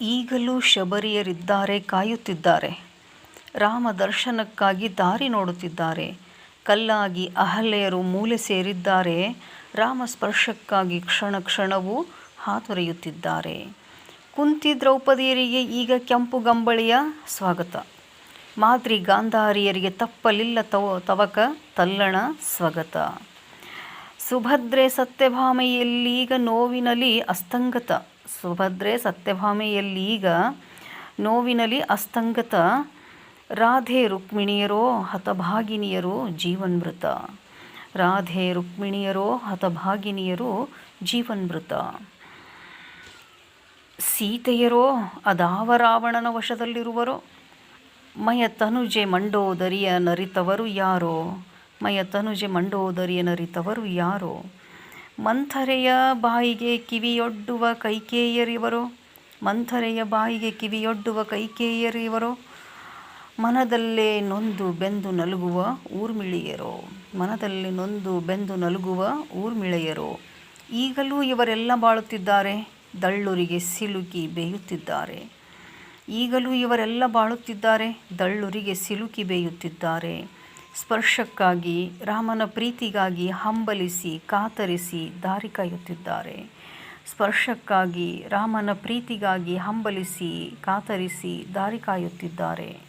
ಈಗಲೂ ಶಬರಿಯರಿದ್ದಾರೆ, ಕಾಯುತ್ತಿದ್ದಾರೆ. ರಾಮ ದರ್ಶನಕ್ಕಾಗಿ ದಾರಿ ನೋಡುತ್ತಿದ್ದಾರೆ. ಕಲ್ಲಾಗಿ ಅಹಲ್ಯೆಯರು ಮೂಲೆ ಸೇರಿದ್ದಾರೆ. ರಾಮ ಸ್ಪರ್ಶಕ್ಕಾಗಿ ಕ್ಷಣ ಕ್ಷಣವೂ ಹಾತೊರೆಯುತ್ತಿದ್ದಾರೆ. ಕುಂತಿ ದ್ರೌಪದಿಯರಿಗೆ ಈಗ ಕೆಂಪು ಗಂಬಳಿಯ ಸ್ವಾಗತ. ಮಾದ್ರಿ ಗಾಂಧಾರಿಯರಿಗೆ ತಪ್ಪಲಿಲ್ಲ ತವಕ ತಲ್ಲಣ ಸ್ವಗತ. ಸುಭದ್ರೆ ಸತ್ಯಭಾಮೆಯಲ್ಲೀಗ ನೋವಿನಲಿ ಅಸ್ತಂಗತ. ಸುಭದ್ರೆ ಸತ್ಯಭಾಮೆಯಲ್ಲೀಗ ನೋವಿನಲಿ ಅಸ್ತಂಗತ. ರಾಧೆ ರುಕ್ಮಿಣಿಯರೋ ಹತಭಾಗಿನಿಯರು ಜೀವನ್ಮೃತ. ರಾಧೆ ರುಕ್ಮಿಣಿಯರೋ ಹತಭಾಗಿನಿಯರು ಜೀವನ್ಮೃತ. ಸೀತೆಯರೋ ಅದಾವ ರಾವಣನ ವಶದಲ್ಲಿರುವರೋ. ಮಯ ತನುಜೆ ಮಂಡೋದರಿಯ ನರಿತವರು ಯಾರೋ. ಮಯ ತನುಜೆ ಮಂಡೋದರಿಯ ನರಿತವರು ಯಾರೋ. ಮಂಥರೆಯ ಬಾಯಿಗೆ ಕಿವಿಯೊಡ್ಡುವ ಕೈಕೇಯರಿವರೋ. ಮಂಥರೆಯ ಬಾಯಿಗೆ ಕಿವಿಯೊಡ್ಡುವ ಕೈಕೇಯರಿವರೋ. ಮನದಲ್ಲೇ ನೊಂದು ಬೆಂದು ನಲುಗುವ ಊರ್ಮಿಳೆಯರೋ. ಮನದಲ್ಲಿ ನೊಂದು ಬೆಂದು ನಲುಗುವ ಊರ್ಮಿಳೆಯರೋ. ಈಗಲೂ ಇವರೆಲ್ಲ ಬಾಳುತ್ತಿದ್ದಾರೆ, ದಳ್ಳುರಿಗೆ ಸಿಲುಕಿ ಬೇಯುತ್ತಿದ್ದಾರೆ. ಈಗಲೂ ಇವರೆಲ್ಲ ಬಾಳುತ್ತಿದ್ದಾರೆ, ದಳ್ಳುರಿಗೆ ಸಿಲುಕಿ ಬೇಯುತ್ತಿದ್ದಾರೆ. ಸ್ಪರ್ಶಕ್ಕಾಗಿ ರಾಮನ ಪ್ರೀತಿಗಾಗಿ ಹಂಬಲಿಸಿ ಕಾತರಿಸಿ ದಾರಿ ಕಾಯುತ್ತಿದ್ದಾರೆ. ಸ್ಪರ್ಶಕ್ಕಾಗಿ ರಾಮನ ಪ್ರೀತಿಗಾಗಿ ಹಂಬಲಿಸಿ ಕಾತರಿಸಿ ದಾರಿ ಕಾಯುತ್ತಿದ್ದಾರೆ.